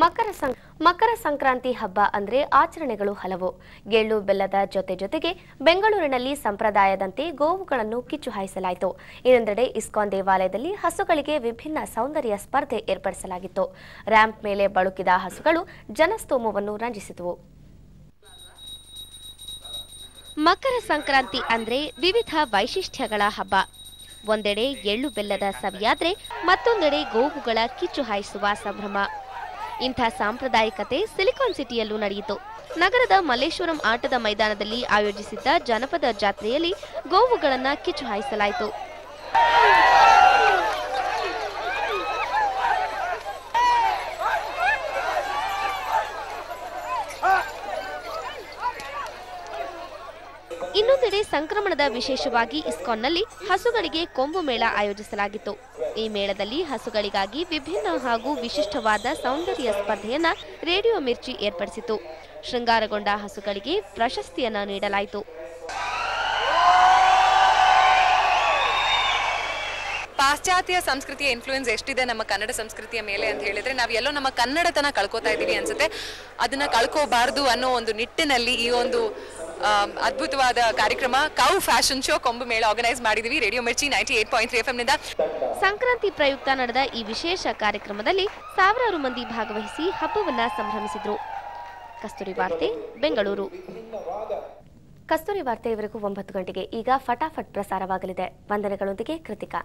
ಮಕರ ಸಂಕ್ರಾಂತಿ ಹಬ್ಬ ಅಂದ್ರೆ ಆಚರಣೆಗಳು ಹಲವು. ಎಳ್ಳು ಬೆಲ್ಲದ ಜೊತೆಗೆ ಬೆಂಗಳೂರಿನಲ್ಲಿ ಸಂಪ್ರದಾಯದಂತೆ ಗೋವುಗಳನ್ನು ಕಿಚ್ಚು ಹಾಯಿಸಲಾಯಿತು. ಇನ್ನೊಂದೆಡೆ ಇಸ್ಕಾನ್ ದೇವಾಲಯದಲ್ಲಿ ಹಸುಗಳಿಗೆ ವಿಭಿನ್ನ ಸೌಂದರ್ಯ ಸ್ಪರ್ಧೆ ಏರ್ಪಡಿಸಲಾಗಿತ್ತು. ರ್ಯಾಂಪ್ ಮೇಲೆ ಬಳುಕಿದ ಹಸುಗಳು ಜನಸ್ತೋಮವನ್ನು ರಂಜಿಸಿದವು. ಮಕರ ಸಂಕ್ರಾಂತಿ ಅಂದ್ರೆ ವಿವಿಧ ವೈಶಿಷ್ಟ್ಯಗಳ ಹಬ್ಬ. ಒಂದೆಡೆ ಎಳ್ಳು ಬೆಲ್ಲದ ಸವಿಯಾದ್ರೆ ಮತ್ತೊಂದೆಡೆ ಗೋವುಗಳ ಕಿಚ್ಚು ಹಾಯಿಸುವ ಸಂಭ್ರಮ. ಇಂಥ ಸಾಂಪ್ರದಾಯಿಕತೆ ಸಿಲಿಕಾನ್ ಸಿಟಿಯಲ್ಲೂ ನಡೆಯಿತು. ನಗರದ ಮಲ್ಲೇಶ್ವರಂ ಆಟದ ಮೈದಾನದಲ್ಲಿ ಆಯೋಜಿಸಿದ್ದ ಜನಪದ ಜಾತ್ರೆಯಲ್ಲಿ ಗೋವುಗಳನ್ನು ಕಿಚ್ಚು ಹಾಯಿಸಲಾಯಿತು. ಇನ್ನೊಂದೆಡೆ ಸಂಕ್ರಮಣದ ವಿಶೇಷವಾಗಿ ಇಸ್ಕಾನ್ನಲ್ಲಿ ಹಸುಗಳಿಗೆ ಕೊಂಬು ಮೇಳ ಆಯೋಜಿಸಲಾಗಿತ್ತು. ಈ ಮೇಳದಲ್ಲಿ ಹಸುಗಳಿಗಾಗಿ ವಿಭಿನ್ನ ಹಾಗೂ ವಿಶಿಷ್ಟವಾದ ಸೌಂದರ್ಯ ಸ್ಪರ್ಧೆಯನ್ನ ರೇಡಿಯೋ ಮಿರ್ಚಿ ಏರ್ಪಡಿಸಿತು. ಶೃಂಗಾರಗೊಂಡ ಹಸುಗಳಿಗೆ ಪ್ರಶಸ್ತಿಯನ್ನ ನೀಡಲಾಯಿತು. ಪಾಶ್ಚಾತ್ಯ ಸಂಸ್ಕೃತಿಯ ಇನ್ಫ್ಲೂಯೆನ್ಸ್ ಎಷ್ಟಿದೆ ನಮ್ಮ ಕನ್ನಡ ಸಂಸ್ಕೃತಿಯ ಮೇಲೆ ಅಂತ ಹೇಳಿದ್ರೆ ನಾವು ಎಲ್ಲೋ ನಮ್ಮ ಕನ್ನಡತನ ಕಳ್ಕೊತಾ ಇದೀವಿ ಅನ್ಸುತ್ತೆ. ಅದನ್ನ ಕಳ್ಕೋಬಾರ್ದು ಅನ್ನೋ ಒಂದು ನಿಟ್ಟಿನಲ್ಲಿ ಈ ಒಂದು ಅದ್ಭುತವಾದ ಕಾರ್ಯಕ್ರಮ ಕೌ ಫ್ಯಾಷನ್ ಶೋ ಕೊಂಬು ಮೇಳ ಆರ್ಗನೈಸ್ ಮಾಡಿದೀವಿ ರೇಡಿಯೋ ಮಿರ್ಚಿ 98.3 FM ನಿಂದ. ಸಂಕ್ರಾಂತಿ ಪ್ರಯುಕ್ತ ನಡೆದ ಈ ವಿಶೇಷ ಕಾರ್ಯಕ್ರಮದಲ್ಲಿ ಸಾವಿರಾರು ಮಂದಿ ಭಾಗವಹಿಸಿ ಹಬ್ಬವನ್ನ ಸಂಭ್ರಮಿಸಿದ್ರು. ಕಸ್ತೂರಿ ವಾರ್ತೆ, ಬೆಂಗಳೂರು. ಕಸ್ತೂರಿ ವಾರ್ತೆ ಇವರೆಗೂ 9 ಗಂಟೆಗೆ. ಈಗ ಫಟಾಫಟ್ ಪ್ರಸಾರವಾಗಲಿದೆ. ವಂದನೆಗಳೊಂದಿಗೆ ಕೃತಿಕಾ.